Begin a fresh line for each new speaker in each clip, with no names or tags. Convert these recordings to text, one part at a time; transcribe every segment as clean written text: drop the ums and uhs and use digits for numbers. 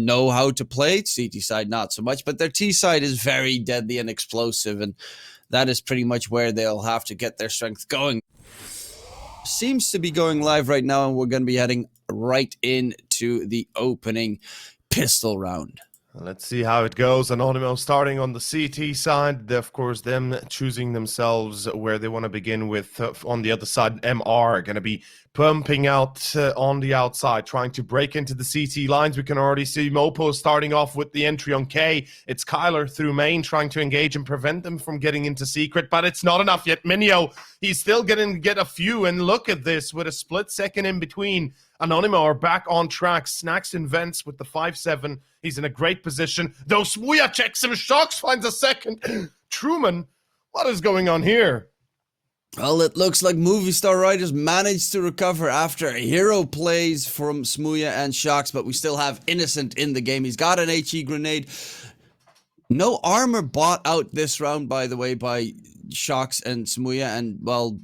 know how to play. CT side not so much, but their T side is very deadly and explosive, and that is pretty much where they'll have to get their strength going. Seems to be going live right now, and we're going to be heading right into the opening pistol round.
Let's see how it goes. Anonymo starting on the CT side. Of course, them choosing themselves where they want to begin with. On the other side, MR going to be pumping out on the outside, trying to break into the CT lines. We can already see Mopo starting off with the entry on K. It's Kyler through main trying to engage and prevent them from getting into secret, but it's not enough yet. Minio, he's still going to get a few, and look at this with a split second in between. Anonymo are back on track. Snacks invents with the 5-7. He's in a great position. Though Smuja checks him. Shocks finds a second. Truman, what is going on here?
Well, it looks like Movistar Riders managed to recover after hero plays from Smuja and Shocks, but we still have Innocent in the game. He's got an HE grenade. No armor bought out this round, by the way, by Shocks and Smuja, and, well,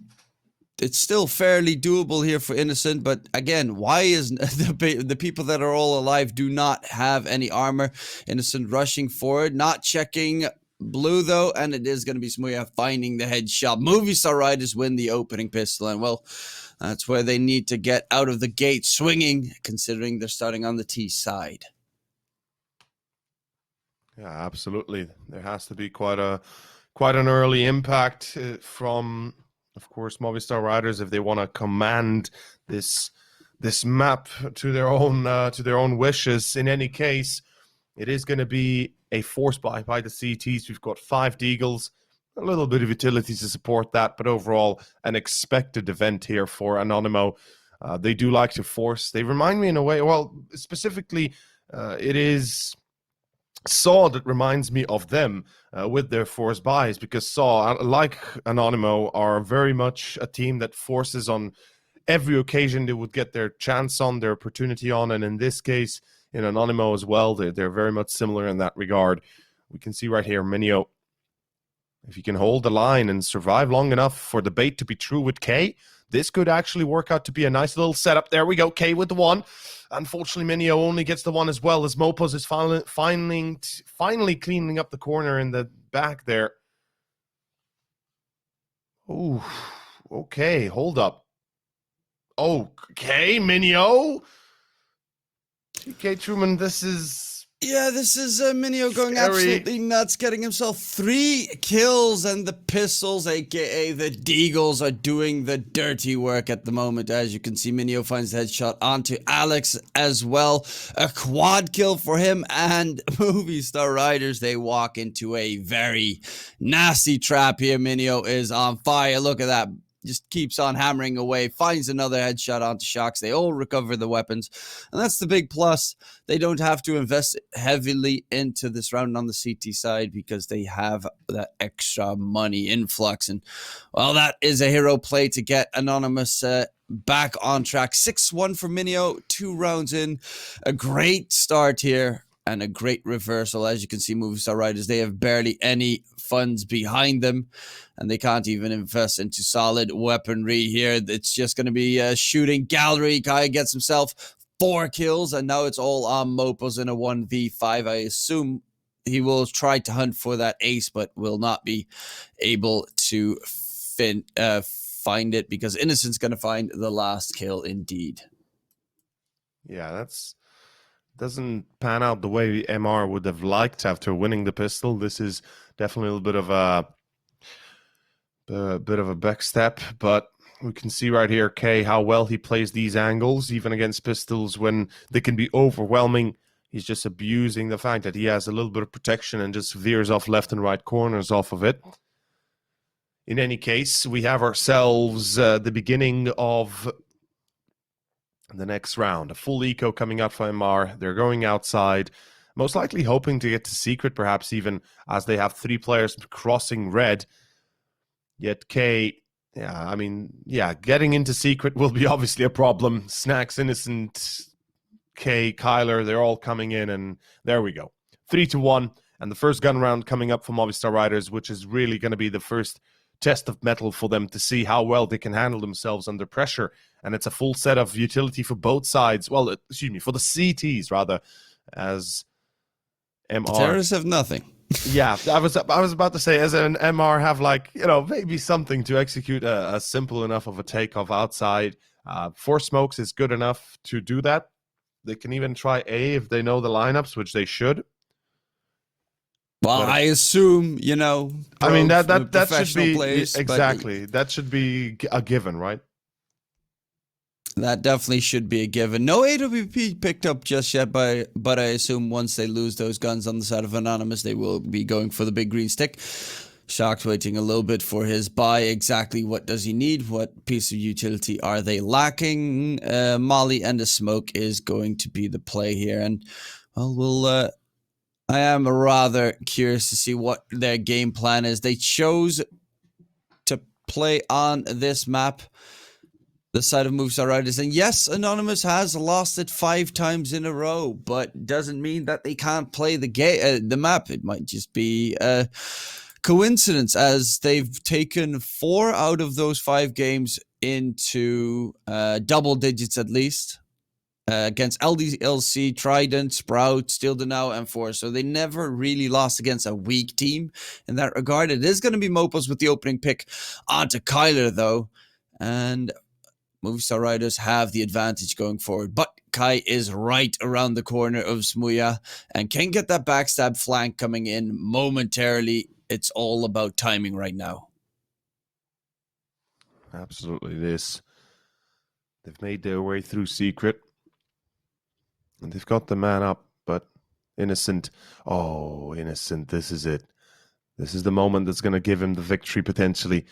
it's still fairly doable here for Innocent, but again, why is the people that are all alive do not have any armor? Innocent rushing forward, not checking blue though, and it is going to be Smuja finding the headshot. Movistar Riders win the opening pistol, and well, that's where they need to get out of the gate swinging, considering they're starting on the T side.
Yeah, absolutely. There has to be quite an early impact from, of course, Movistar Riders if they want to command this map to their own wishes. In any case, it is going to be a force buy by the CTs. We've got 5 Deagles, a little bit of utility to support that, but overall an expected event here for Anonymo. They do like to force. They remind me in a way, well, specifically, it is Saw that reminds me of them with their force buys, because Saw, like Anonymo, are very much a team that forces on every occasion they would get their chance on, their opportunity on, and in this case, in Anonymo as well, they're very much similar in that regard. We can see right here, Minio, if you can hold the line and survive long enough for the bait to be true with K, this could actually work out to be a nice little setup. There we go, K with the 1. Unfortunately, Minio only gets the 1 as well, as Mopos is finally cleaning up the corner in the back there. Oh, okay, hold up. Okay, Minio. DKTRUMAN, this is...
Yeah, this is Minio going absolutely nuts, getting himself 3 kills, and the pistols, aka the Deagles, are doing the dirty work at the moment. As you can see, Minio finds the headshot onto Alex as well. A quad kill for him, and Movistar Riders, they walk into a very nasty trap here. Minio is on fire. Look at that. Just keeps on hammering away, finds another headshot onto Shocks. They all recover the weapons, and that's the big plus. They don't have to invest heavily into this round on the CT side because they have that extra money influx. And, well, that is a hero play to get Anonymous back on track. 6-1 for Minio, 2 rounds in. A great start here and a great reversal. As you can see, Movistar Riders, they have barely any funds behind them, and they can't even invest into solid weaponry here. It's just going to be a shooting gallery. Kai gets himself 4 kills, and now it's all on Mopos in a 1v5. I assume he will try to hunt for that ace, but will not be able to find it, because Innocent's going to find the last kill indeed.
Yeah, that's... doesn't pan out the way MR would have liked after winning the pistol. This is definitely a little bit of a backstep, but we can see right here, K, how well he plays these angles, even against pistols when they can be overwhelming. He's just abusing the fact that he has a little bit of protection and just veers off left and right corners off of it. In any case, we have ourselves the beginning of the next round. A full eco coming out for MR. They're going outside, most likely hoping to get to secret, perhaps even as they have 3 players crossing red. Yet K, getting into secret will be obviously a problem. Snacks, Innocent, K, Kyler, they're all coming in, and there we go. 3-1, and the first gun round coming up for Movistar Riders, which is really going to be the first test of metal for them to see how well they can handle themselves under pressure. And it's a full set of utility for both sides. Well, excuse me, for the CTs rather. as
The
MR.
terrorists have nothing.
Yeah, I was about to say, as an MR have like, maybe something to execute a simple enough of a takeoff outside. 4 smokes is good enough to do that. They can even try A if they know the lineups, which they should.
Well,
But
I assume,
I mean that should
professional
be
players,
exactly. That should be a given, right?
That definitely should be a given. No AWP picked up just yet, but I assume once they lose those guns on the side of Anonymous, they will be going for the big green stick. Shocked waiting a little bit for his buy. Exactly what does he need? What piece of utility are they lacking? Molly and the smoke is going to be the play here. And, well, I am rather curious to see what their game plan is. They chose to play on this map, the side of Movistar Riders. And yes, Anonymous has lost it 5 times in a row, but doesn't mean that they can't play the map. It might just be a coincidence, as they've taken 4 out of those 5 games into double digits at least. Against LDLC, Trident, Sprout, Steel Now, and Force. So they never really lost against a weak team in that regard. It is going to be Mopos with the opening pick onto Kyler, though. And Movistar Riders have the advantage going forward. But Kai is right around the corner of Smuya and can get that backstab flank coming in momentarily. It's all about timing right now.
Absolutely, they've made their way through Secret. And they've got the man up, but Innocent. Oh, Innocent, this is it. This is the moment that's going to give him the victory, potentially.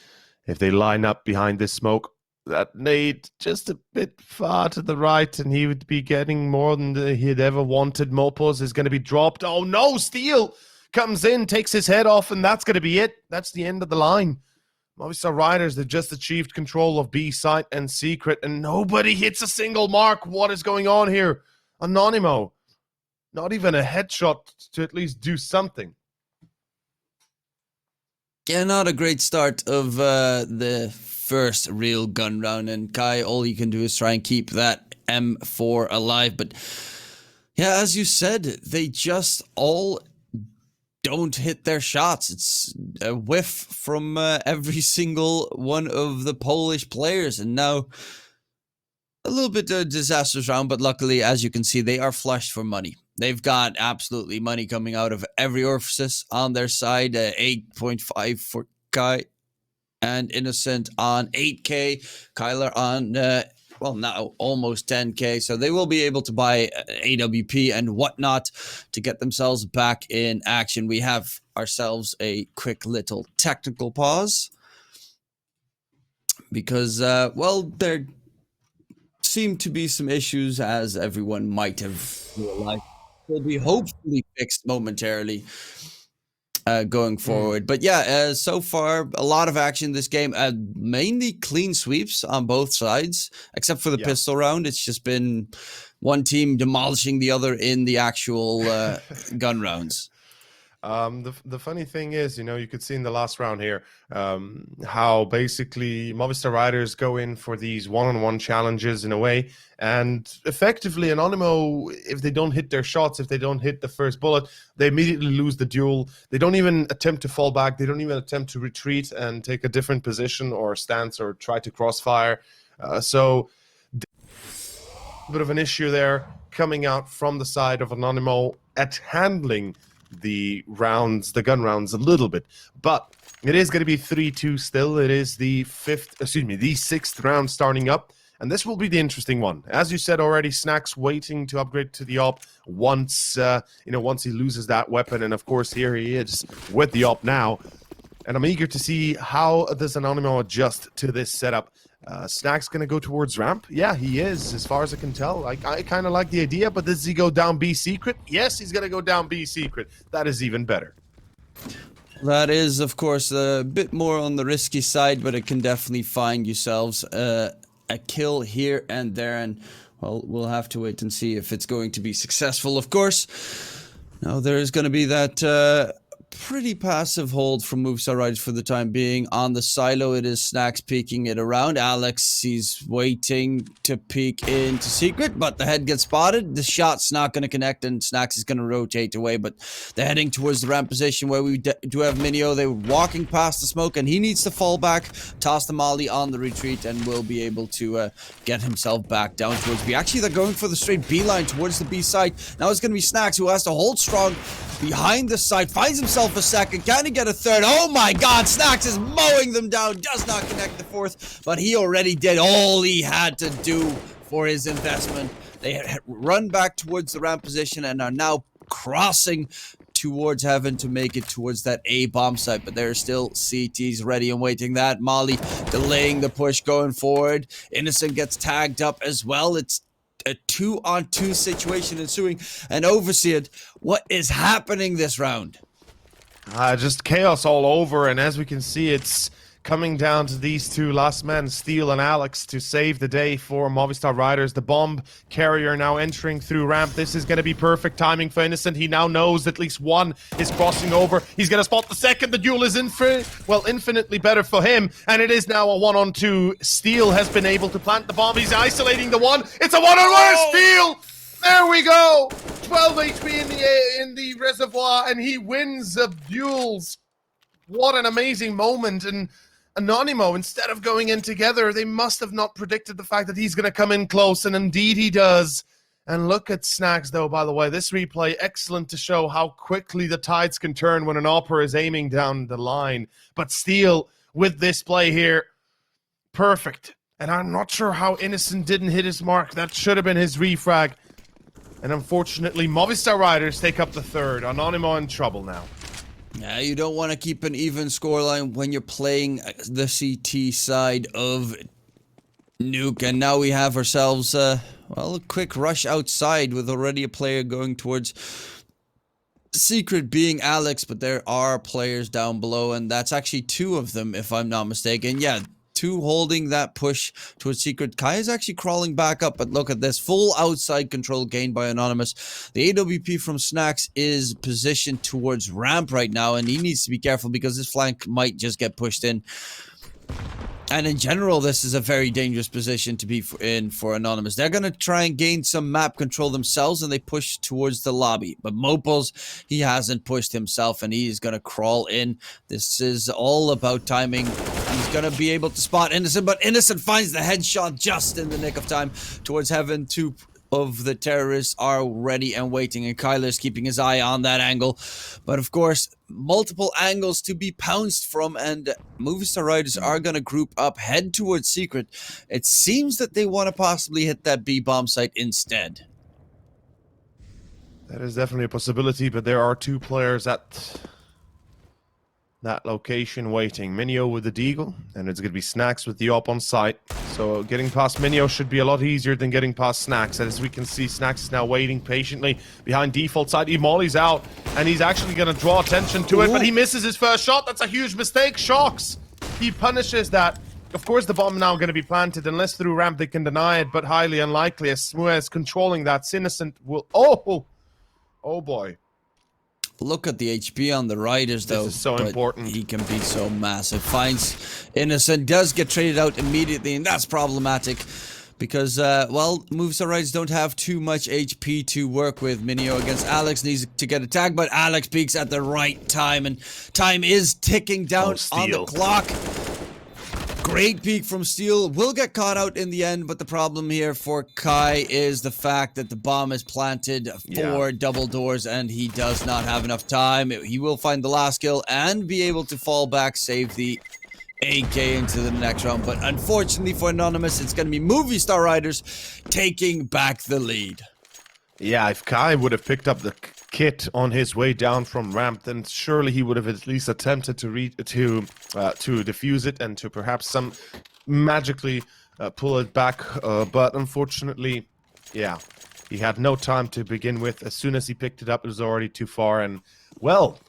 If they line up behind this smoke, that nade just a bit far to the right, and he would be getting more than he'd ever wanted. Mopos is going to be dropped. Oh, no, Steel comes in, takes his head off, and that's going to be it. That's the end of the line. Movistar Riders, they've just achieved control of B site and Secret, and nobody hits a single mark. What is going on here? Anonymo, not even a headshot to at least do something.
Yeah, not a great start of the first real gun round. And Kai, all you can do is try and keep that M4 alive. But yeah, as you said, they just all don't hit their shots. It's a whiff from every single one of the Polish players. And now a little bit of disastrous round, but luckily, as you can see, they are flushed for money. They've got absolutely money coming out of every orifice on their side. 8.5 for Kai and Innocent on 8K. Kyler on, now almost 10K. So they will be able to buy AWP and whatnot to get themselves back in action. We have ourselves a quick little technical pause because, there seem to be some issues, as everyone might have realized. Will be hopefully fixed momentarily going forward. But yeah, so far, a lot of action this game. Mainly clean sweeps on both sides, except for the pistol round. It's just been one team demolishing the other in the actual gun rounds.
The funny thing is, you could see in the last round here how basically Movistar Riders go in for these one-on-one challenges in a way, and effectively Anonymo, if they don't hit their shots, if they don't hit the first bullet, they immediately lose the duel. They don't even attempt to fall back. They don't even attempt to retreat and take a different position or stance or try to crossfire. So a bit of an issue there coming out from the side of Anonymo at handling the gun rounds a little bit, but it is going to be 3-2 still. It is the 6th round starting up, and this will be the interesting one. As you said already, Snack's waiting to upgrade to the op once he loses that weapon, and of course here he is with the op now, and I'm eager to see how does Anonymo adjust to this setup. Snack's going to go towards ramp. Yeah, he is, as far as I can tell. I kind of like the idea, but does he go down B secret? Yes, he's going to go down B secret. That is even better.
That is, of course, a bit more on the risky side, but it can definitely find yourselves a kill here and there. And, well, we'll have to wait and see if it's going to be successful, of course. Now, there is going to be that pretty passive hold from Movistar Riders for the time being. On the silo, it is Snacks peeking it around. Alex, he's waiting to peek into Secret, but the head gets spotted. The shot's not going to connect, and Snacks is going to rotate away, but they're heading towards the ramp position where we do have Minio. They're walking past the smoke, and he needs to fall back, toss the molly on the retreat, and will be able to get himself back down towards B. Actually, they're going for the straight B line towards the B side. Now it's going to be Snacks who has to hold strong behind the side, finds himself a second, can he get a third? Oh my god, Snacks is mowing them down, does not connect the fourth, but he already did all he had to do for his investment. They run back towards the ramp position and are now crossing towards heaven to make it towards that A bomb site, but there are still CTs ready and waiting. That Molly delaying the push going forward. Innocent gets tagged up as well. It's a 2-on-2 situation ensuing. And Overseared, what is happening this round?
Just chaos all over, and as we can see, it's coming down to these two last men, Steel and Alex, to save the day for Movistar Riders. The bomb carrier now entering through ramp. This is going to be perfect timing for Innocent. He now knows at least one is crossing over. He's going to spot the second. The duel is infinitely better for him, and it is now a 1-on-2. Steel has been able to plant the bomb. He's isolating the one. It's a 1-on-1. Steel! There we go! 12 HP in the reservoir, and he wins the duels. What an amazing moment. And Anonymo, instead of going in together, they must have not predicted the fact that he's going to come in close, and indeed he does. And look at Snacks, though, by the way. This replay, excellent to show how quickly the tides can turn when an Opera is aiming down the line. But Steel, with this play here, perfect. And I'm not sure how Innocent didn't hit his mark. That should have been his refrag. And unfortunately, Movistar Riders take up the third. Anonymo in trouble now.
Yeah, you don't want to keep an even scoreline when you're playing the CT side of Nuke. And now we have ourselves, well, a quick rush outside with already a player going towards Secret, being Alex. But there are players down below, and that's actually two of them, if I'm not mistaken. Yeah. Two holding that push towards Secret. Kai is actually crawling back up, but look at this. Full outside control gained by Anonymous. The AWP from Snacks is positioned towards ramp right now, and he needs to be careful because his flank might just get pushed in. And in general, this is a very dangerous position to be in for Anonymous. They're going to try and gain some map control themselves, and they push towards the lobby. But Mopos, he hasn't pushed himself, and he is going to crawl in. This is all about timing. He's going to be able to spot Innocent, but Innocent finds the headshot just in the nick of time towards heaven. Two of the terrorists are ready and waiting, and Kyler's keeping his eye on that angle. But of course, multiple angles to be pounced from, and Movistar Riders are going to group up, head towards Secret. It seems that they want to possibly hit that B bomb site instead.
That is definitely a possibility, but there are two players at that location waiting. Minio with the Deagle, and it's going to be Snacks with the op on site. So getting past Minio should be a lot easier than getting past Snacks. As we can see, Snacks is now waiting patiently behind default side. He mollies out, and he's actually going to draw attention to it, but he misses his first shot. That's a huge mistake. Shocks. He punishes that. Of course, the bomb now going to be planted, unless through ramp they can deny it, but highly unlikely as Smuez controlling that. Innocent will... Oh boy.
Look at the HP on the Riders, though.
This is so important.
He can be so massive. Finds Innocent, does get traded out immediately, and that's problematic. Because, well, Movistar Riders don't have too much HP to work with. Minio against Alex needs to get a tag, but Alex peeks at the right time, and time is ticking down on the clock. Great peek from Steel. Will get caught out in the end, but the problem here for Kai is the fact that the bomb is planted for double doors, and he does not have enough time. He will find the last kill and be able to fall back, save the AK into the next round. But unfortunately for Anonymous, it's going to be Movistar Riders taking back the lead.
Yeah, if Kai would have picked up the kit on his way down from ramp, then surely he would have at least attempted to defuse it and to perhaps magically pull it back. But unfortunately, yeah, he had no time to begin with. As soon as he picked it up, it was already too far. And well,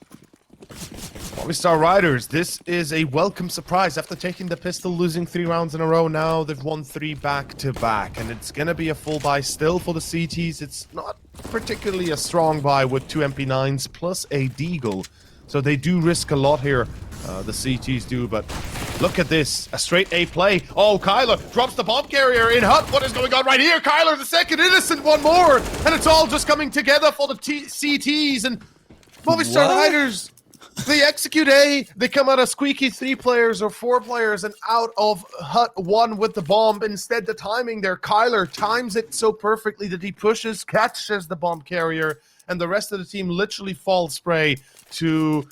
Movistar Riders, this is a welcome surprise. After taking the pistol, losing 3 rounds in a row, now they've won 3 back-to-back. And it's going to be a full buy still for the CTs. It's not particularly a strong buy with 2 MP9s plus a Deagle. So they do risk a lot here, the CTs do, but look at this, a straight A play. Oh, Kyler drops the bomb carrier in Hut. What is going on right here? Kyler, the second innocent, one more, and it's all just coming together for the CTs, and Movistar Riders, they execute A, they come out of squeaky 3 players or 4 players and out of Hut 1 with the bomb. Instead, the timing there, Kyler times it so perfectly that he pushes, catches the bomb carrier, and the rest of the team literally fall spray to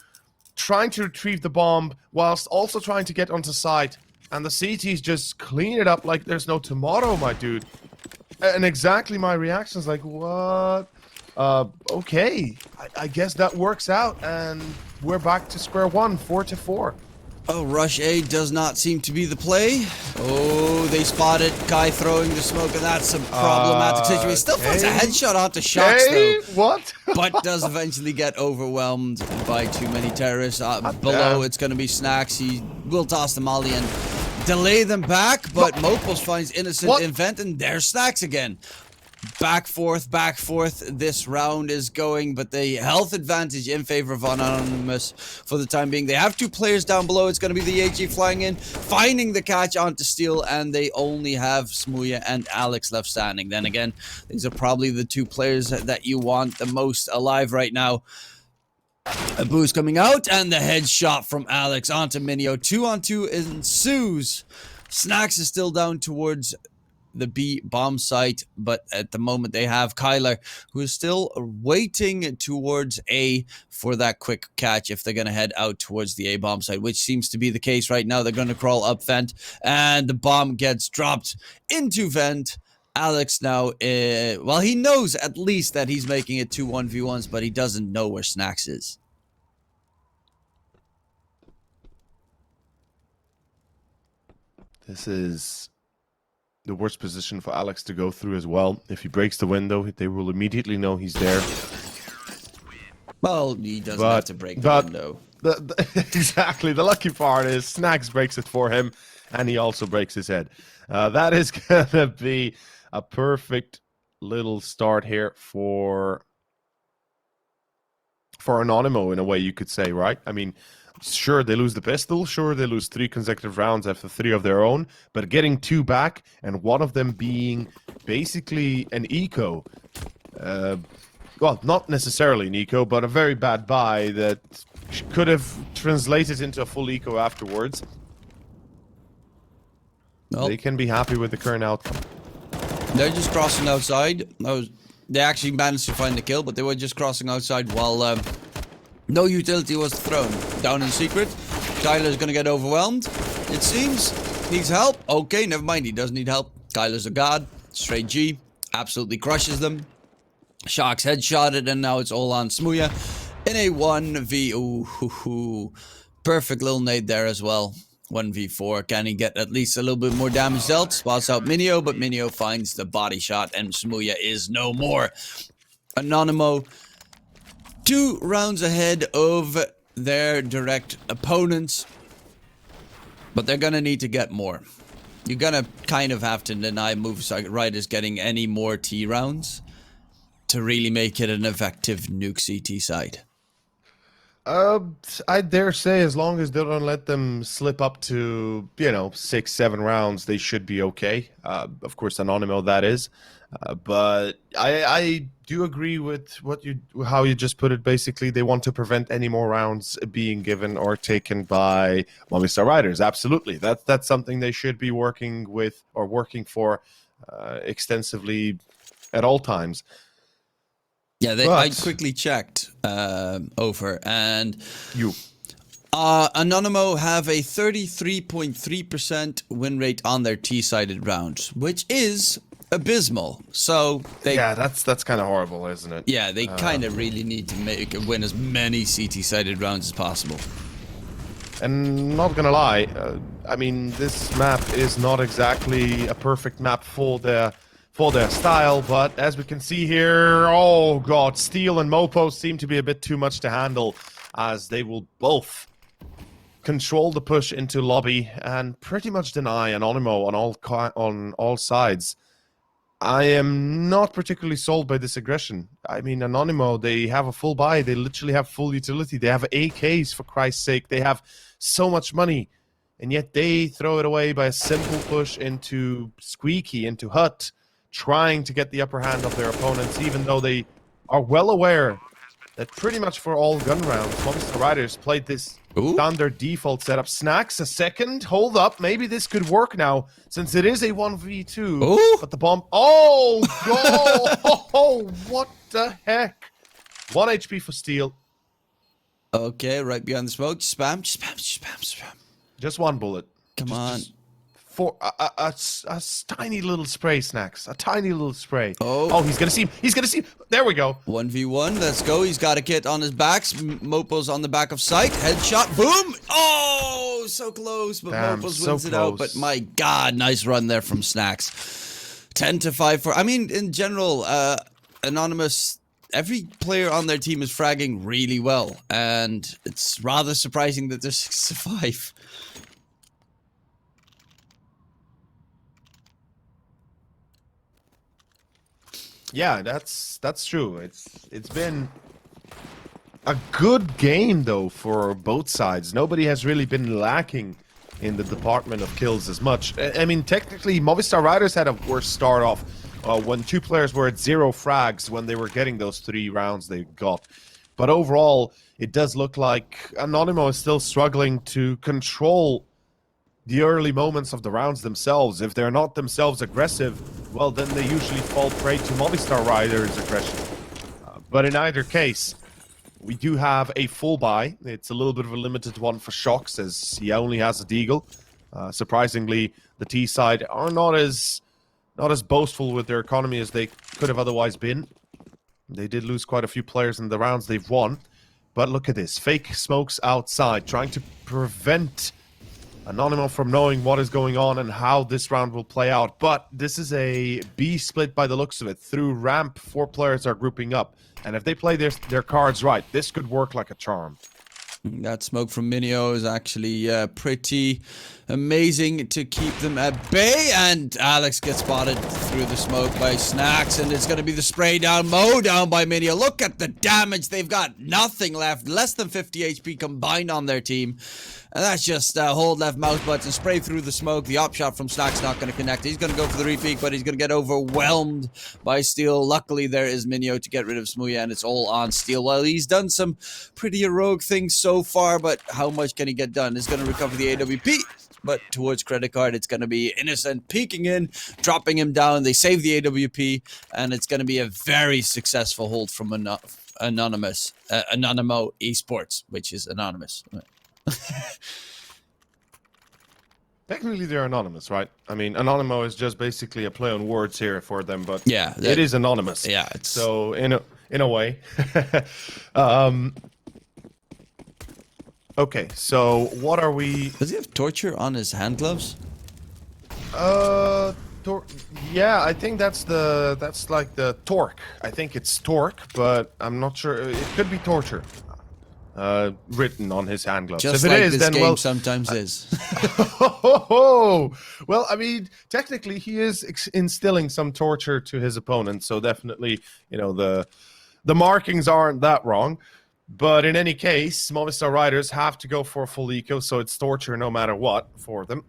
trying to retrieve the bomb whilst also trying to get onto site. And the CTs just clean it up like there's no tomorrow, my dude. And exactly my reaction is like, what? Okay, I guess that works out, and we're back to square one, 4-4.
Oh, Rush A does not seem to be the play. Oh, they spotted Kai throwing the smoke, and that's a problematic situation. Still finds a headshot onto Shocks, though.
What?
But does eventually get overwhelmed by too many terrorists. Below, it's going to be Snacks. He will toss the molly and delay them back, but Mopos finds Innocent Invent, and there's Snacks again. Back forth, this round is going, but the health advantage in favor of Anonymous for the time being. They have 2 players down below. It's going to be the AG flying in, finding the catch onto Steel, and they only have Smooya and Alex left standing. Then again, these are probably the 2 players that you want the most alive right now. A boost coming out, and the headshot from Alex onto Minio. 2-on-2 ensues. Snacks is still down towards the B bomb site, but at the moment they have Kyler, who is still waiting towards A for that quick catch if they're going to head out towards the A bomb site, which seems to be the case right now. They're going to crawl up vent, and the bomb gets dropped into vent. Alex now, well, he knows at least that he's making it 2 1v1s, but he doesn't know where Snacks is.
This is the worst position for Alex to go through as well. If he breaks the window, they will immediately know he's there.
Well, he doesn't have to break the window.
Exactly. The lucky part is Snacks breaks it for him, and he also breaks his head. That is going to be a perfect little start here for Anonymo, in a way you could say, right? I mean, sure, they lose the pistol. Sure, they lose 3 consecutive rounds after 3 of their own. But getting 2 back, and one of them being basically an eco. Well, not necessarily an eco, but a very bad buy that could have translated into a full eco afterwards. Well, they can be happy with the current outcome.
They're just crossing outside. They actually managed to find the kill, but they were just crossing outside while no utility was thrown. Down in secret. Tyler's gonna get overwhelmed. It seems. Needs help. Okay, never mind. He doesn't need help. Tyler's a god. Straight G. Absolutely crushes them. Sharks headshotted, and now it's all on Smooya. In a 1v... Ooh, perfect little nade there as well. 1v4. Can he get at least a little bit more damage dealt? Spots out Minio, but Minio finds the body shot, and Smooya is no more. Anonymo, 2 rounds ahead of their direct opponents, but they're gonna need to get more. You're gonna kind of have to deny Movistar Riders getting any more T rounds to really make it an effective Nuke CT side.
I dare say, as long as they don't let them slip up to, 6-7 rounds, they should be okay. Of course, Anonymo, that is. But I do agree with how you just put it. Basically, they want to prevent any more rounds being given or taken by Movistar Riders. Absolutely, that's something they should be working with or working for extensively at all times.
Yeah, I quickly checked over, and Anonymo have a 33.3% win rate on their T-sided rounds, which is abysmal. So
that's kind of horrible, isn't it?
Yeah, they kind of really need to win as many CT-sided rounds as possible.
And not gonna lie, I mean, this map is not exactly a perfect map for their style, but as we can see here, oh god, Steel and Mopo seem to be a bit too much to handle, as they will both control the push into lobby and pretty much deny Anonymo on all sides. I am not particularly sold by this aggression. I mean, Anonymo, they have a full buy. They literally have full utility. They have AKs, for Christ's sake. They have so much money. And yet they throw it away by a simple push into Squeaky, into Hut, trying to get the upper hand of their opponents, even though they are well aware that pretty much for all gun rounds, Movistar Riders played this on their default setup. Snacks, a second. Hold up. Maybe this could work now, since it is a 1v2.
Ooh.
But the bomb... Oh, goal! Oh, what the heck? 1 HP for Steel.
Okay, right behind the smoke. Spam.
Just one bullet.
Come on.
For a tiny little spray, Snacks. A tiny little spray.
Oh,
he's gonna see him. He's gonna see him. There we go.
1v1. Let's go. He's got a kit on his back. Mopo's on the back of sight. Headshot. Boom. Oh, so close. But
Damn,
Mopo's
so
wins it out. But my God, nice run there from Snacks. 10-5 for... I mean, in general, Anonymous... Every player on their team is fragging really well. And it's rather surprising that they're 6-5.
Yeah, that's true. It's been a good game though for both sides. Nobody has really been lacking in the department of kills as much. I mean, technically, Movistar Riders had a worse start off when 2 players were at 0 frags when they were getting those 3 rounds they got. But overall, it does look like Anonymo is still struggling to control the early moments of the rounds themselves. If they're not themselves aggressive, well, then they usually fall prey to Movistar Riders' aggression. But in either case, we do have a full buy. It's a little bit of a limited one for Shocks, as he only has a Deagle. Surprisingly, the T side are not as boastful with their economy as they could have otherwise been. They did lose quite a few players in the rounds they've won. But look at this. Fake smokes outside, trying to prevent Anonymo from knowing what is going on and how this round will play out. But this is a B split by the looks of it. Through ramp, 4 players are grouping up. And if they play their cards right, this could work like a charm.
That smoke from Minio is actually pretty amazing to keep them at bay. And Alex gets spotted through the smoke by Snacks. And it's going to be the spray down, mow down by Minio. Look at the damage. They've got nothing left. Less than 50 HP combined on their team. And that's just hold left mouse button, spray through the smoke. The op shot from Snacks not going to connect. He's going to go for the repeat, but he's going to get overwhelmed by Steel. Luckily, there is Minio to get rid of Smooya, and it's all on Steel. Well, he's done some pretty heroic things so far, but how much can he get done? He's going to recover the AWP, but towards credit card, it's going to be Innocent peeking in, dropping him down. They save the AWP, and it's going to be a very successful hold from Anonymo Esports, which is anonymous.
Technically, they're anonymous, right? I mean, Anonymo is just basically a play on words here for them, but
yeah,
it is anonymous.
Yeah, it's...
So in a way. Okay, so what are we?
Does he have torture on his hand gloves?
Yeah, I think that's like the torque. I think it's torque, but I'm not sure. It could be torture. Written on his hand gloves.
Just
if
like
it is,
this
then
game sometimes is.
Well, I mean, technically, he is instilling some torture to his opponent, so definitely, you know, the markings aren't that wrong. But in any case, Movistar Riders have to go for a full eco, so it's torture no matter what for them.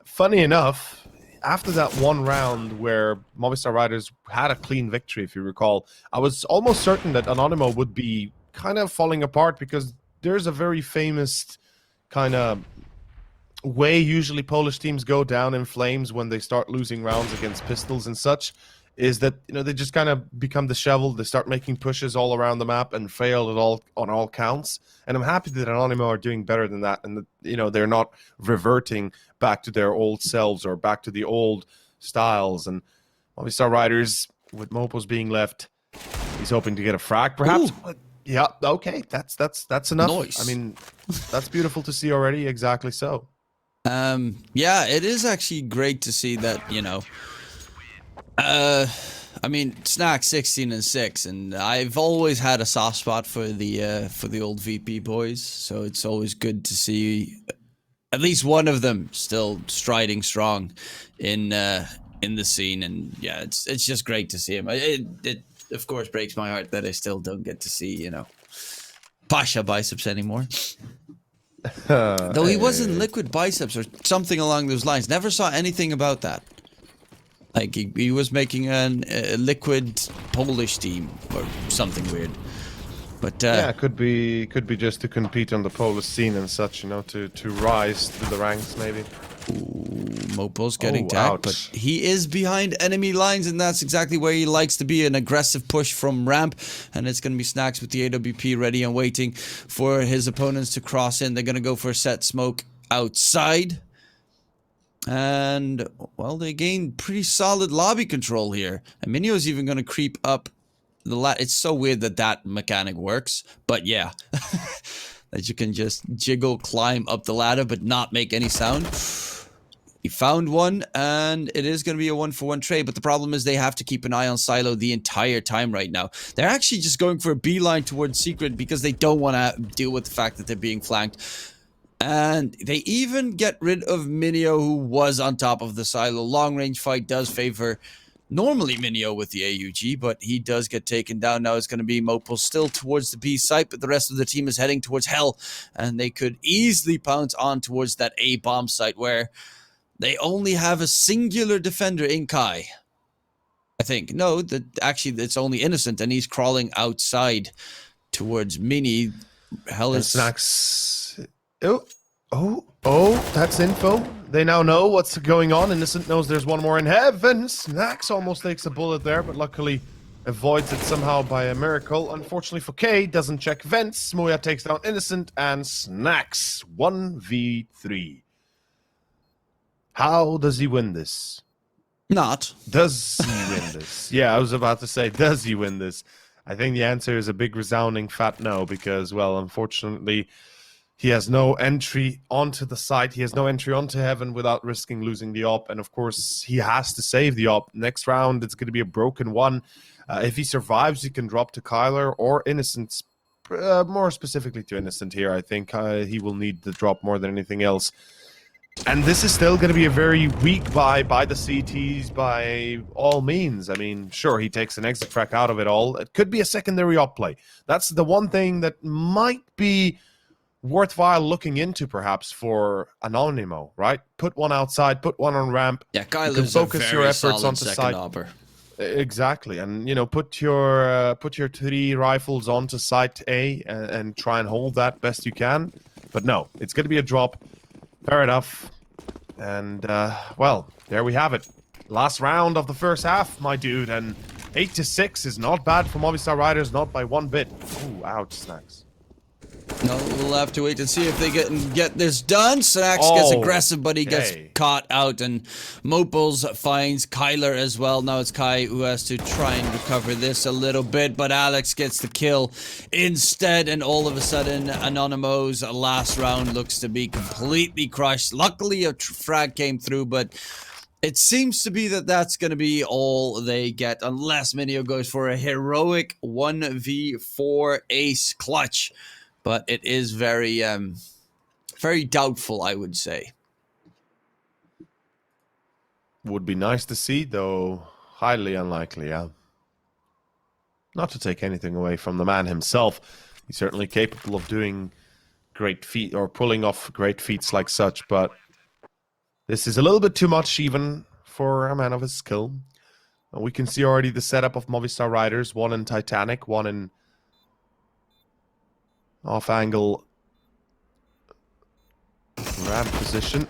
Funny enough, after that one round where Movistar Riders had a clean victory, if you recall, I was almost certain that Anonymo would be kind of falling apart, because there's a very famous kind of way usually Polish teams go down in flames when they start losing rounds against pistols and such, is that, you know, they just kind of become disheveled. They start making pushes all around the map and fail at on all counts. And I'm happy that Anonymo are doing better than that, and that, you know, they're not reverting back to their old selves or back to the old styles. And Movistar Riders, with Mopos being left, he's hoping to get a frag, perhaps. But yeah, okay, that's enough.
Nice.
I mean, that's beautiful to see already. Exactly so.
Yeah, it is actually great to see that, you know. I mean, Snack 16-6, and I've always had a soft spot for the old VP boys, so it's always good to see at least one of them still striding strong in in the scene, and yeah, it's just great to see him. It of course breaks my heart that I still don't get to see, you know, Pasha biceps anymore. Though he was in Liquid Biceps or something along those lines. Never saw anything about that. Like he was making a Liquid Polish team or something weird. But
yeah, could be just to compete on the Polish scene and such, you know, to rise through the ranks maybe.
Ooh, Mopo's getting tagged, but he is behind enemy lines, and that's exactly where he likes to be, an aggressive push from ramp. And it's going to be Snacks with the AWP ready and waiting for his opponents to cross in. They're going to go for a set smoke outside. And, well, they gain pretty solid lobby control here. And Minio's even going to creep up the ladder. It's so weird that that mechanic works, but yeah. That you can just jiggle, climb up the ladder, but not make any sound. He found one, and it is going to be a 1-for-1 trade, but the problem is they have to keep an eye on Silo the entire time right now. They're actually just going for a beeline towards Secret because they don't want to deal with the fact that they're being flanked. And they even get rid of Minio, who was on top of the Silo. Long-range fight does favor normally Minio with the AUG, but he does get taken down. Now it's going to be Mopo still towards the B site, but the rest of the team is heading towards Hell, and they could easily pounce on towards that A bomb site where they only have a singular defender in Kai. I think. No, actually it's only Innocent, and he's crawling outside towards Mini. Hell is...
Snacks. Oh, that's info. They now know what's going on. Innocent knows there's one more in heaven. Snacks almost takes a bullet there, but luckily avoids it somehow by a miracle. Unfortunately for K, doesn't check vents. Moya takes down Innocent and Snacks. 1v3. How does he win this?
Not.
Does he win this? Yeah, I was about to say, does he win this? I think the answer is a big resounding fat no, because, well, unfortunately, he has no entry onto the site. He has no entry onto heaven without risking losing the op. And, of course, he has to save the op. Next round, it's going to be a broken one. If he survives, he can drop to Kyler or Innocent. More specifically to Innocent here, I think. He will need the drop more than anything else. And this is still going to be a very weak buy by the CTs by all means. I mean, sure, he takes an exit frac out of it all. It could be a secondary op play. That's the one thing that might be worthwhile looking into, perhaps, for Anonymo, right? Put one outside, put one on ramp.
Yeah, Kyler's focus your efforts onto site. Opper.
Exactly, and you know, put your 3 rifles onto site A and try and hold that best you can. But no, it's going to be a drop. Fair enough. And, well, there we have it. Last round of the first half, my dude. And 8-6 is not bad for Movistar Riders, not by one bit. Ooh, ouch, Snacks.
No, we'll have to wait and see if they get this done. Snacks gets aggressive, but he gets caught out, and Mopos finds Kyler as well. Now it's Kai who has to try and recover this a little bit, but Alex gets the kill instead, and all of a sudden, Anonymo's last round looks to be completely crushed. Luckily, a frag came through, but it seems to be that that's going to be all they get, unless Minio goes for a heroic 1v4 ace clutch. But it is very, very doubtful, I would say.
Would be nice to see, though highly unlikely, yeah. Not to take anything away from the man himself. He's certainly capable of doing great feat or pulling off great feats like such, but this is a little bit too much even for a man of his skill. We can see already the setup of Movistar Riders, one in Titanic, one in off-angle ramp position.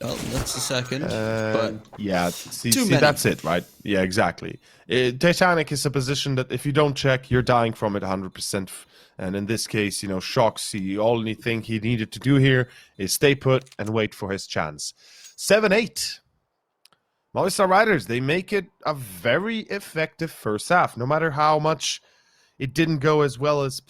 Oh, that's the second. But
yeah, see, that's it, right? Yeah, exactly. Titanic is a position that if you don't check, you're dying from it 100%. And in this case, you know, Shocks, the only thing he needed to do here is stay put and wait for his chance. 7-8. Movistar Riders, they make it a very effective first half, no matter how much it didn't go as well as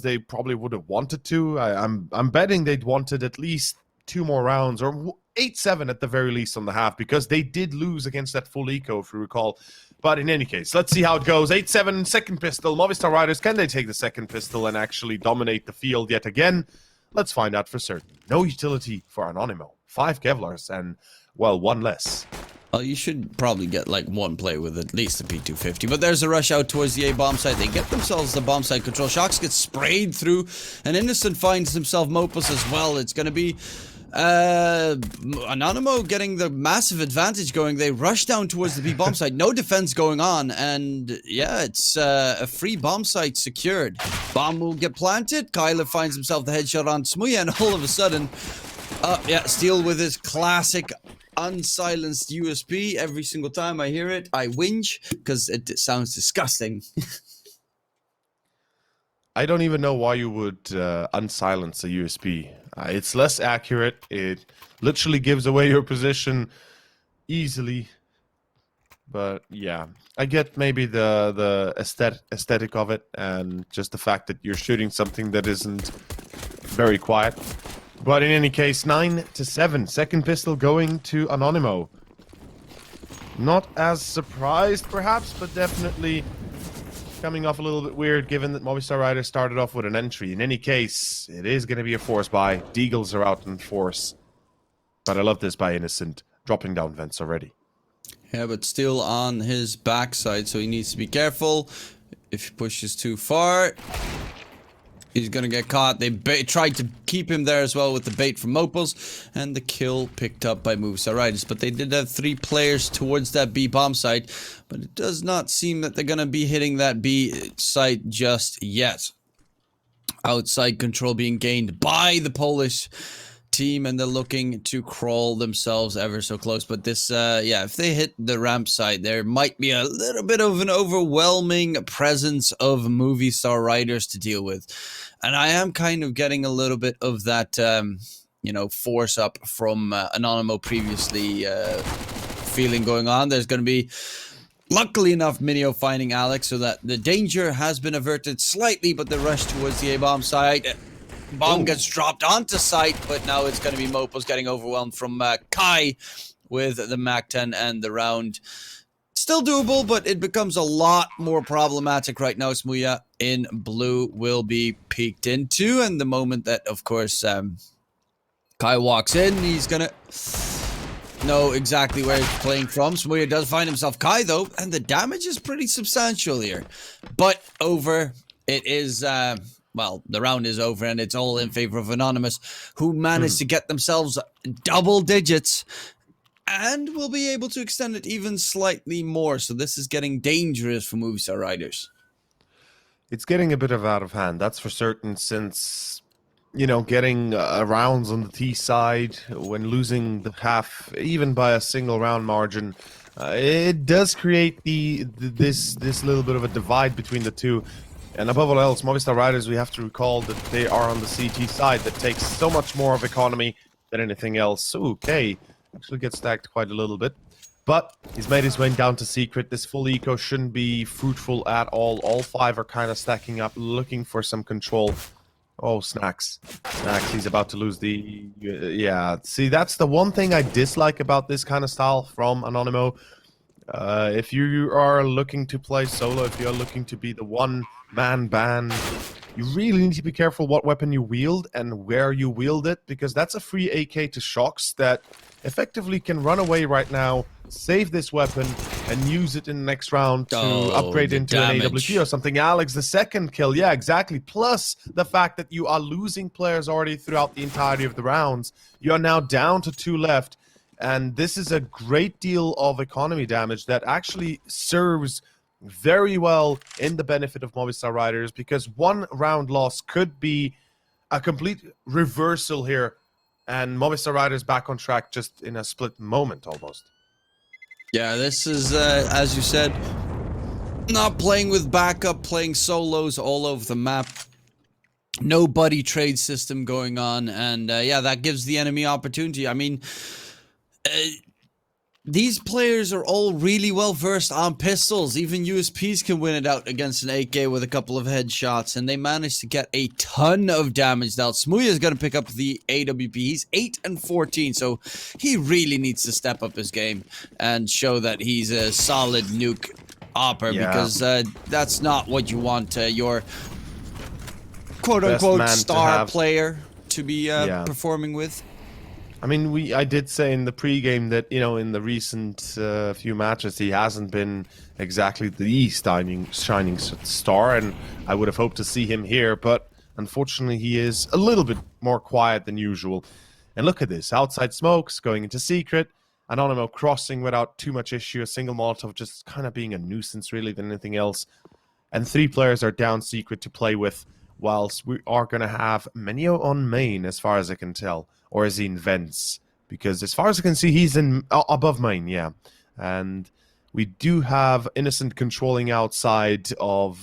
they probably would have wanted to. I'm betting they'd wanted at least 2 more rounds, or 8-7 at the very least on the half, because they did lose against that full eco, if you recall. But in any case, let's see how it goes. 8-7, second pistol. Movistar Riders, can they take the second pistol and actually dominate the field yet again? Let's find out for certain. No utility for Anonymo. 5 Kevlars and, well, 1 less.
Well, you should probably get like 1 play with at least a P250. But there's a rush out towards the A bomb site. They get themselves the bomb site control. Shocks get sprayed through. And Innocent finds himself Mopus as well. It's going to be Anonymo getting the massive advantage going. They rush down towards the B bomb site. No defense going on. And yeah, it's a free bomb site secured. Bomb will get planted. Kyler finds himself the headshot on Smuya. And all of a sudden, yeah, Steel with his classic unsilenced USP. Every single time I hear it, I whinge because it sounds disgusting.
I don't even know why you would unsilence a USP. It's less accurate. It literally gives away your position easily. But yeah, I get maybe the aesthetic of it and just the fact that you're shooting something that isn't very quiet. But in any case, 9-7. Second pistol going to Anonymo. Not as surprised, perhaps, but definitely coming off a little bit weird, given that Movistar Riders started off with an entry. In any case, it is going to be a force buy. Deagles are out in force. But I love this by Innocent, dropping down vents already.
Yeah, but still on his backside, so he needs to be careful. If he pushes too far, he's gonna get caught. They tried to keep him there as well with the bait from Mopos, and the kill picked up by Movistar Riders. But they did have 3 players towards that B bomb site, but it does not seem that they're gonna be hitting that B site just yet. Outside control being gained by the Polish team, and they're looking to crawl themselves ever so close. But this, yeah, if they hit the ramp site, there might be a little bit of an overwhelming presence of Movistar Riders to deal with. And I am kind of getting a little bit of that, you know, force up from Anonymo previously feeling going on. There's going to be, luckily enough, Minio finding Alex, so that the danger has been averted slightly, but the rush towards the A-bomb site, bomb gets dropped onto site, but now it's going to be Mopos getting overwhelmed from Kai with the MAC-10 and the round. Still doable, but it becomes a lot more problematic right now. Smuya in blue will be peeked into, and the moment that, of course, Kai walks in, he's going to know exactly where he's playing from. Smuya does find himself Kai, though, and the damage is pretty substantial here. But over, it is... well, the round is over, and it's all in favor of Anonymous, who managed to get themselves double digits and will be able to extend it even slightly more. So this is getting dangerous for Movistar Riders.
It's getting a bit of out of hand, that's for certain, since, you know, getting rounds on the T side when losing the half, even by a single round margin, it does create this little bit of a divide between the two. And above all else, Movistar Riders, we have to recall that they are on the CT side that takes so much more of economy than anything else. Okay, actually gets stacked quite a little bit. But he's made his way down to secret. This full eco shouldn't be fruitful at all. All 5 are kind of stacking up, looking for some control. Oh, Snacks. Snacks, he's about to lose the... yeah, see, that's the one thing I dislike about this kind of style from Anonymo. If you are looking to play solo, if you're looking to be the one-man band, you really need to be careful what weapon you wield and where you wield it, because that's a free AK to Shocks that effectively can run away right now, save this weapon, and use it in the next round to upgrade into an AWP or something. Alex, the second kill, yeah, exactly. Plus the fact that you are losing players already throughout the entirety of the rounds. You are now down to 2 left. And this is a great deal of economy damage that actually serves very well in the benefit of Movistar Riders, because 1 round loss could be a complete reversal here, and Movistar Riders back on track just in a split moment almost. Yeah,
this is, as you said, not playing with backup, playing solos all over the map. No buddy trade system going on, and yeah, that gives the enemy opportunity. I mean... these players are all really well versed on pistols. Even USPs can win it out against an AK with a couple of headshots, and they managed to get a ton of damage out. Smuya is going to pick up the AWP. He's 8 and 14, so he really needs to step up his game and show that he's a solid nuke opper, because that's not what you want your quote-unquote star player to be performing with.
I mean, I did say in the pregame that, you know, in the recent few matches, he hasn't been exactly the shining star, and I would have hoped to see him here, but unfortunately he is a little bit more quiet than usual. And look at this, outside smokes, going into secret, Anonymo crossing without too much issue, a single Molotov just kind of being a nuisance really than anything else. And 3 players are down secret to play with, whilst we are going to have Menio on main, as far as I can tell. Or is he in vents? Because as far as I can see, he's in above main, yeah. And we do have Innocent controlling outside of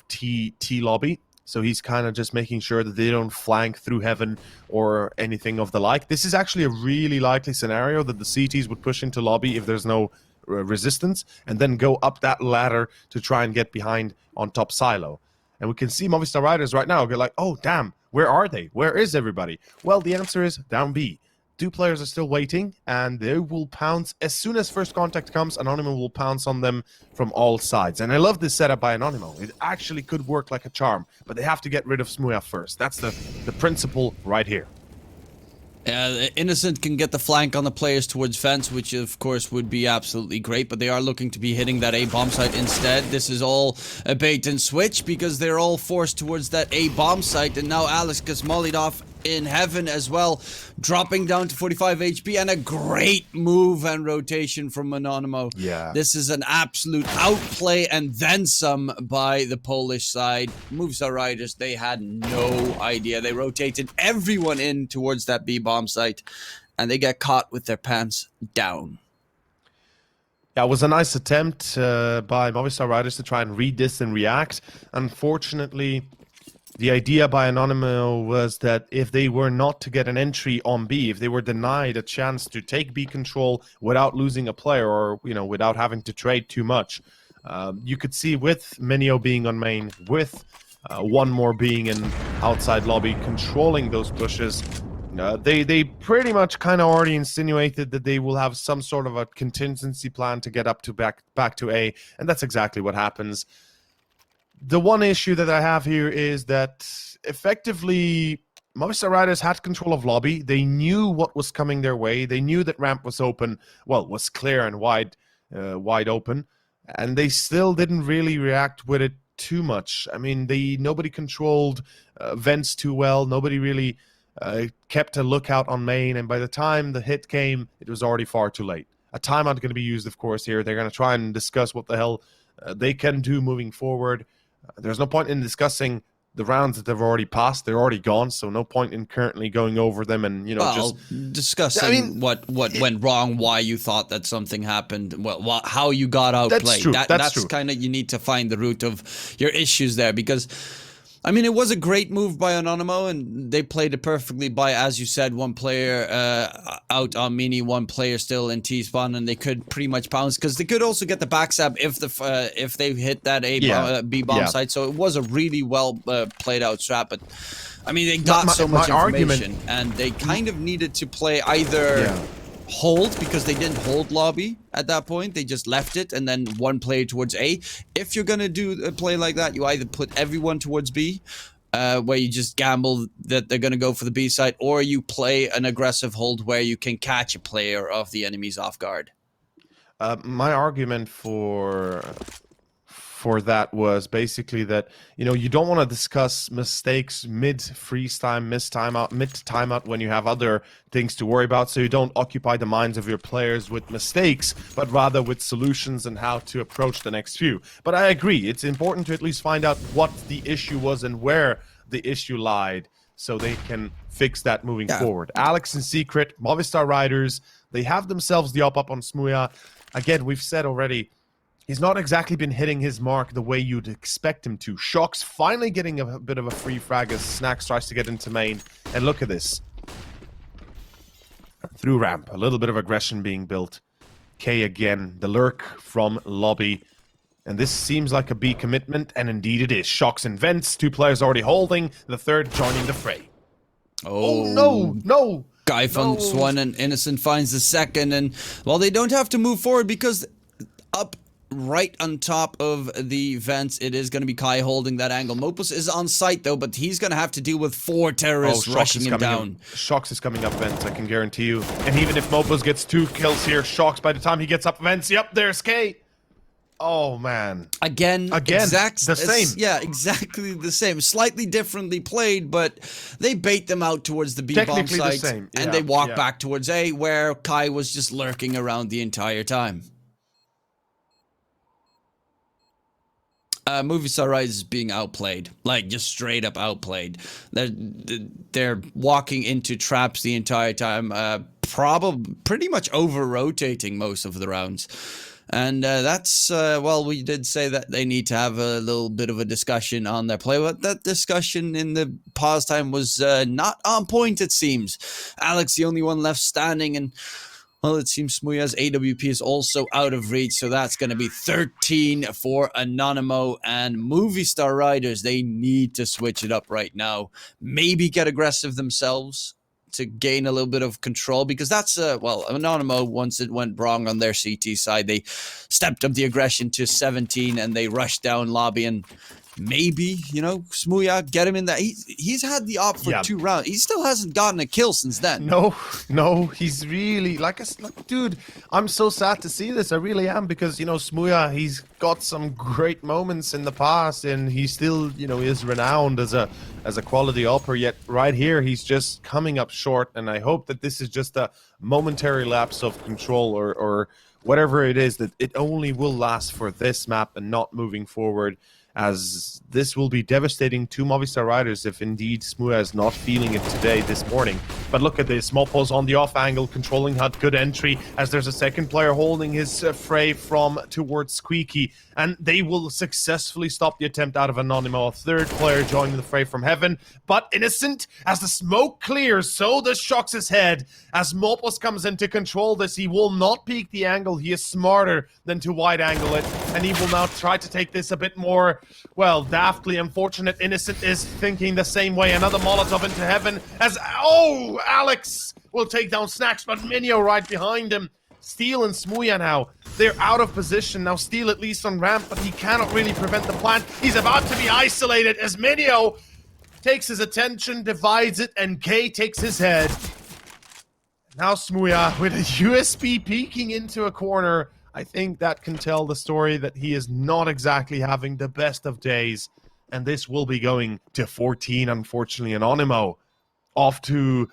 T lobby. So he's kind of just making sure that they don't flank through heaven or anything of the like. This is actually a really likely scenario that the CTs would push into lobby if there's no resistance, and then go up that ladder to try and get behind on top silo. And we can see Movistar Riders right now go like, oh, damn, where are they? Where is everybody? Well, the answer is down B. 2 players are still waiting, and they will pounce. As soon as first contact comes, Anonymo will pounce on them from all sides. And I love this setup by Anonymo. It actually could work like a charm, but they have to get rid of Smuya first. That's the principle right here.
Innocent can get the flank on the players towards fence, which of course would be absolutely great, but they are looking to be hitting that A bomb site instead. This is all a bait and switch because they're all forced towards that A bomb site, and now Alex gets mollied off in heaven as well, dropping down to 45 HP, and a great move and rotation from Anonymo.
Yeah.
This is an absolute outplay and then some by the Polish side. Movistar Riders, they had no idea. They rotated everyone in towards that B bomb site, and they get caught with their pants down.
Yeah, it was a nice attempt by Movistar Riders to try and read this and react. Unfortunately, the idea by Anonymo was that if they were not to get an entry on B, if they were denied a chance to take B control without losing a player, or, you know, without having to trade too much, you could see with Menio being on main, with one more being in outside lobby controlling those pushes, they pretty much kind of already insinuated that they will have some sort of a contingency plan to get up to back to A, and that's exactly what happens. The one issue that I have here is that effectively Movistar Riders had control of lobby. They knew what was coming their way. They knew that ramp was open, well, was clear and wide open, and they still didn't really react with it too much. I mean, nobody controlled vents too well. Nobody really kept a lookout on main, and by the time the hit came, it was already far too late. A timeout going to be used, of course, here. They're going to try and discuss what the hell they can do moving forward. There's no point in discussing the rounds that they've already passed. They're already gone, so no point in currently going over them and, you know, just
discussing what went wrong, why you thought that something happened, how you got outplayed.
That's true.
That's kind of, you need to find the root of your issues there, because I mean, it was a great move by Anonymo, and they played it perfectly by, as you said, one player out on mini, one player still in T-spawn, and they could pretty much pounce, because they could also get the backstab if they hit that B bomb site. So it was a really well played out strat, but I mean, they got so much information, and they kind of needed to play either hold, because they didn't hold lobby at that point. They just left it, and then one player towards A. If you're gonna do a play like that, you either put everyone towards B, where you just gamble that they're gonna go for the B side, or you play an aggressive hold where you can catch a player of the enemies off guard.
My argument for that was basically that, you know, you don't want to discuss mistakes mid-freeze time, mid-timeout when you have other things to worry about, so you don't occupy the minds of your players with mistakes, but rather with solutions and how to approach the next few. But I agree, it's important to at least find out what the issue was and where the issue lied, so they can fix that moving forward. Alex in secret, Movistar Riders, they have themselves the up on Smuya. Again, we've said already, he's not exactly been hitting his mark the way you'd expect him to. Shock's finally getting a bit of a free frag as Snacks tries to get into main. And look at this. Through ramp, a little bit of aggression being built. K again, the lurk from lobby. And this seems like a B commitment, and indeed it is. Shock's in vents, 2 players already holding, the third joining the fray. Oh no!
Guy finds one, and Innocent finds the second, and well, they don't have to move forward because up right on top of the vents. It is going to be Kai holding that angle. Mopus is on site though, but he's going to have to deal with 4 terrorists rushing him down.
Shox is coming up vents, I can guarantee you. And even if Mopus gets 2 kills here, Shox, by the time he gets up vents, yep, there's K. Oh, man.
Again,
the same.
Yeah, exactly the same. Slightly differently played, but they bait them out towards the B-bomb site.
The same.
And they walk back towards A, where Kai was just lurking around the entire time. Movistar Rise is being outplayed, like just straight up outplayed. They're walking into traps the entire time, probably pretty much over-rotating most of the rounds. And that's, well, we did say that they need to have a little bit of a discussion on their play, but that discussion in the pause time was not on point, it seems. Alex, the only one left standing, and, well, it seems Smooya's AWP is also out of reach, so that's going to be 13 for Anonymo and Movistar Riders. They need to switch it up right now. Maybe get aggressive themselves to gain a little bit of control, because that's well, Anonymo, once it went wrong on their CT side, they stepped up the aggression to 17 and they rushed down lobby, and maybe, you know, Smooya, get him in that. He's had the op for 2 rounds. He still hasn't gotten a kill since then.
No, he's really like, dude, I'm so sad to see this. I really am, because, you know, Smooya, he's got some great moments in the past, and he still, you know, is renowned as a quality upper. Yet right here, he's just coming up short. And I hope that this is just a momentary lapse of control, or whatever it is, that it only will last for this map and not moving forward, as this will be devastating to Movistar Riders if indeed Smooya is not feeling it today, this morning. But look at this, Mopos on the off angle, controlling HUD, good entry, as there's a second player holding his fray from towards Squeaky, and they will successfully stop the attempt out of Anonymo. A third player joining the fray from heaven, but Innocent, as the smoke clears, so does Shox's head. As Mopos comes in to control this, he will not peek the angle, he is smarter than to wide angle it, and he will now try to take this a bit more, well, daftly. Unfortunate Innocent is thinking the same way. Another Molotov into heaven, as, oh, Alex will take down Snacks, but Minio right behind him. Steel and Smooya now, they're out of position. Now Steel at least on ramp, but he cannot really prevent the plant. He's about to be isolated as Minio takes his attention, divides it, and K takes his head. Now Smooya with a USB peeking into a corner. I think that can tell the story that he is not exactly having the best of days. And this will be going to 14, unfortunately. Anonymo off to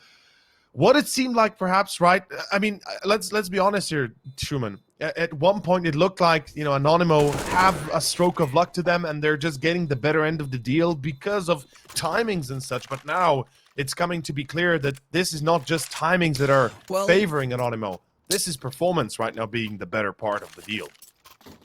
what it seemed like, perhaps, right? I mean, let's be honest here, Truman. At one point, it looked like, you know, Anonymo have a stroke of luck to them, and they're just getting the better end of the deal because of timings and such. But now it's coming to be clear that this is not just timings that are favoring Anonymo. This is performance right now being the better part of the deal.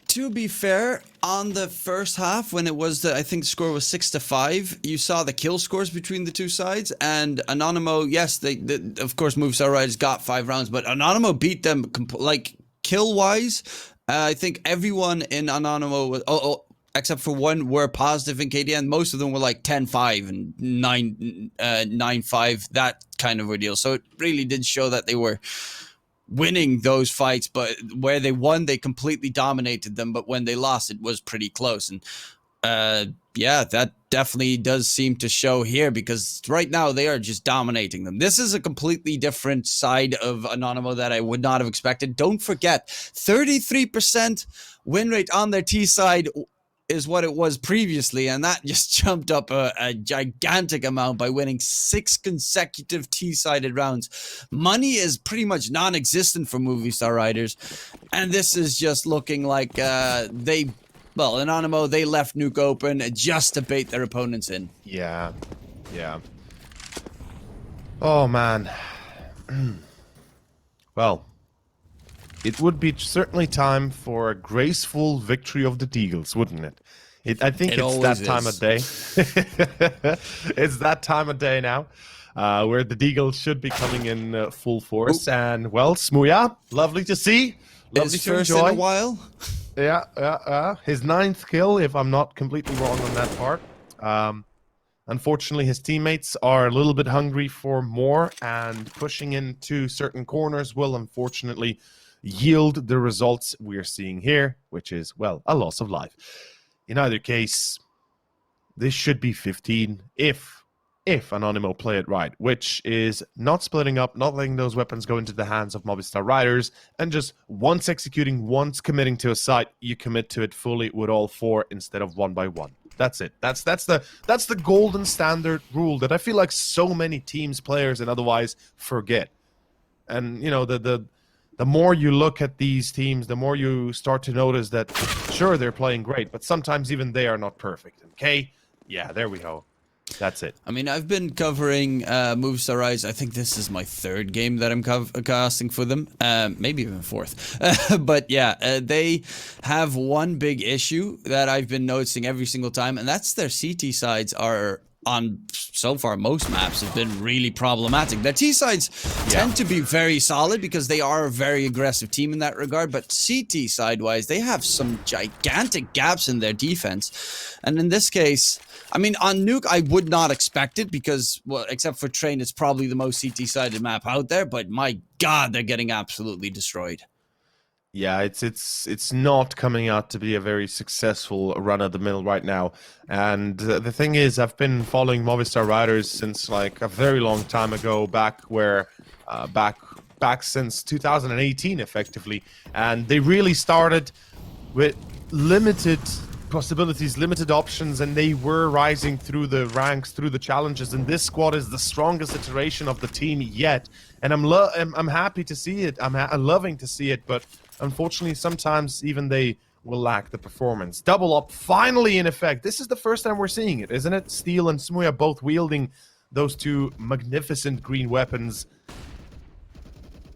To be fair, on the first half, when it was I think the score was 6-5, you saw the kill scores between the two sides, and Anonymo, yes, they of course Movistar Riders got 5 rounds, but Anonymo beat them like kill wise. I think everyone in Anonymo was, except for one, were positive in KDN. Most of them were like 10-5 and 9-5, that kind of ordeal. So it really did show that they were winning those fights, but where they won, they completely dominated them, but when they lost, it was pretty close. And yeah, that definitely does seem to show here, because right now they are just dominating them. This is a completely different side of Anonymo that I would not have expected. Don't forget, 33% win rate on their T side is what it was previously, and that just jumped up a gigantic amount by winning 6 consecutive T-sided rounds. Money is pretty much non-existent for Movistar Riders, and this is just looking like Anonymo, they left Nuke open just to bait their opponents in.
Yeah. Oh, man. Well, it would be certainly time for a graceful victory of the Deagles, wouldn't it? I think it's that time of day. It's that time of day now, where the Deagles should be coming in full force. Ooh. And, well, Smooya, lovely to see. Lovely to
first
enjoy.
In a while.
Yeah. His 9th kill, if I'm not completely wrong on that part. Unfortunately, his teammates are a little bit hungry for more, and pushing into certain corners will unfortunately yield the results we're seeing here, which is, well, a loss of life. In either case, this should be 15 if Anonymo play it right, which is not splitting up, not letting those weapons go into the hands of Movistar Riders, and just once executing, once committing to a site, you commit to it fully with all 4 instead of 1 by 1. That's it. That's the golden standard rule that I feel like so many teams, players, and otherwise forget. And you know, the more you look at these teams, the more you start to notice that sure, they're playing great, but sometimes even they are not perfect. Okay, yeah, there we go. That's it.
I mean, I've been covering Movistar Rise. I think this is my 3rd game that I'm casting for them. Maybe even 4th. But yeah, they have one big issue that I've been noticing every single time, and that's their CT sides are on, so far, most maps have been really problematic. Their T sides tend to be very solid because they are a very aggressive team in that regard, but CT side-wise, they have some gigantic gaps in their defense. And in this case, I mean, on Nuke, I would not expect it because, well, except for Train, it's probably the most CT-sided map out there, but my god, they're getting absolutely destroyed.
Yeah, it's not coming out to be a very successful run-of-the-mill right now. And the thing is, I've been following Movistar Riders since like a very long time ago, back since 2018, effectively. And they really started with limited possibilities, limited options, and they were rising through the ranks, through the challenges. And this squad is the strongest iteration of the team yet. And I'm happy to see it. I'm loving to see it, but unfortunately, sometimes even they will lack the performance. Double up, finally in effect. This is the first time we're seeing it, isn't it? Steel and Smuya both wielding those 2 magnificent green weapons.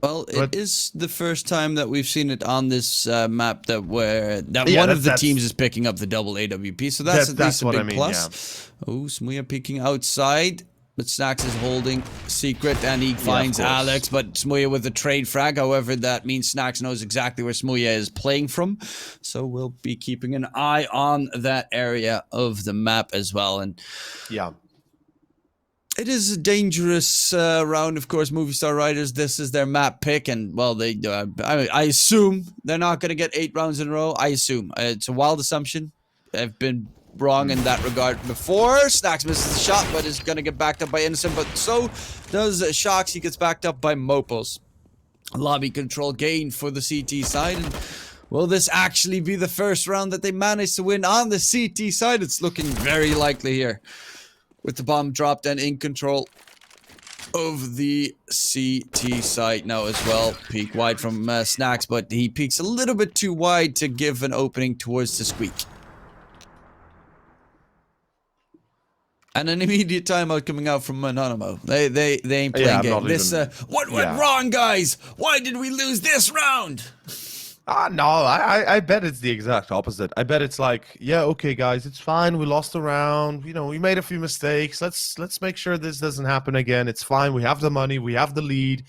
Well, it is the first time that we've seen it on this map that one of the teams is picking up the double AWP, so that's at least a big plus. Yeah. Oh, Smuya peeking outside. But Snacks is holding secret and he finds Alex, but Smuya with the trade frag. However, that means Snacks knows exactly where Smuya is playing from. So we'll be keeping an eye on that area of the map as well. And
yeah,
it is a dangerous round, of course. Movistar Riders, this is their map pick. And, well, I assume they're not going to get 8 rounds in a row. I assume. It's a wild assumption. I've been wrong in that regard before. Snacks misses the shot, but is going to get backed up by Innocent, but so does Shocks. He gets backed up by Mopos. Lobby control gained for the CT side, and will this actually be the first round that they manage to win on the CT side? It's looking very likely here, with the bomb dropped and in control of the CT side now as well. Peek wide from Snacks, but he peeks a little bit too wide to give an opening towards the squeak. And an immediate timeout coming out from Anonymo. They ain't playing game. This what went wrong, guys? Why did we lose this round?
No, I bet it's the exact opposite. I bet it's like, yeah, okay, guys, it's fine. We lost a round. You know, we made a few mistakes. Let's make sure this doesn't happen again. It's fine. We have the money. We have the lead.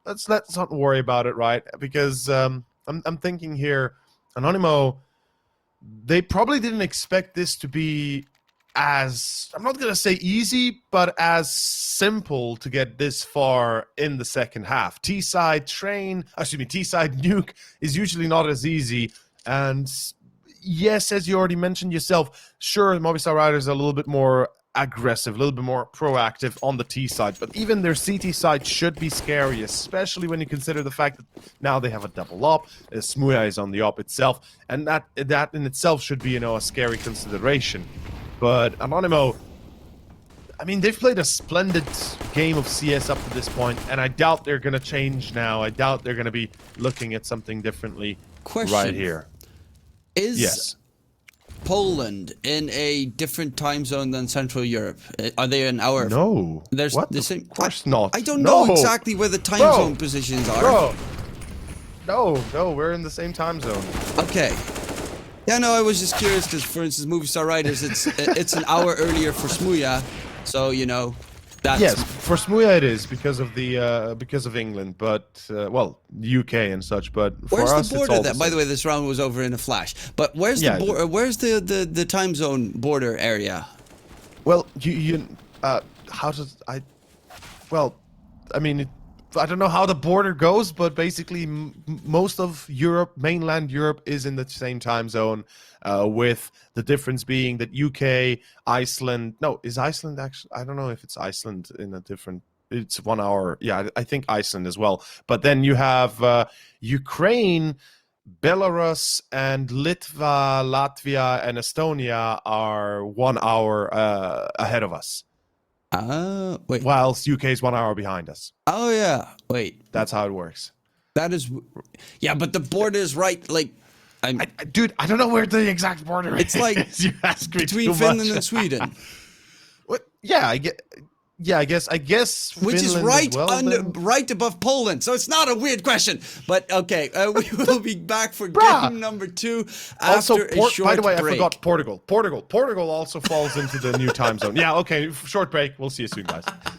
Let's not worry about it, right? Because I'm thinking here, Anonymo, they probably didn't expect this to be as, I'm not going to say easy, but as simple to get this far in the second half. T-side Nuke is usually not as easy. And yes, as you already mentioned yourself, sure, Movistar Riders are a little bit more aggressive, a little bit more proactive on the T side, but even their CT side should be scary, especially when you consider the fact that now they have a double op, Smuya is on the op itself, and that in itself should be, a scary consideration. But Anonymo, I mean, they've played a splendid game of CS up to this point, and I doubt they're going to change now. I doubt they're going to be looking at something differently right here.
Is Poland in a different time zone than Central Europe? Are they an hour?
No.
What?
Of course not.
I don't know exactly where the time zone positions are.
No, we're in the same time zone.
Okay. Yeah, no, I was just curious because, for instance, Movistar Riders, it's an hour earlier for Smuya, so that's...
Yes, for Smuya it is because of England, but well, UK and such. But for us,
where's the border?
It's all
By the way, this round was over in a flash. But where's the border? Where's the time zone border area?
Well, how does I? Well, I mean, I don't know how the border goes, but basically most of Europe, mainland Europe, is in the same time zone, with the difference being that UK, Iceland. No, is Iceland actually? I don't know if it's Iceland in a different. It's 1 hour. Yeah, I think Iceland as well. But then you have Ukraine, Belarus, and Litva, Latvia, and Estonia are 1 hour ahead of us.
Wait.
Whilst UK is 1 hour behind us.
Oh, yeah. Wait.
That's how it works.
That is... Yeah, but the border is right, like...
Dude, I don't know where the exact border is.
It's like
you ask me
between Finland and Sweden.
What? Yeah, I guess
which
Finland
is right
as well,
right above Poland. So it's not a weird question. But okay, we will be back for game number 2 after a short
by the way,
break.
I forgot Portugal. Portugal also falls into the new time zone. Yeah, okay, short break. We'll see you soon, guys.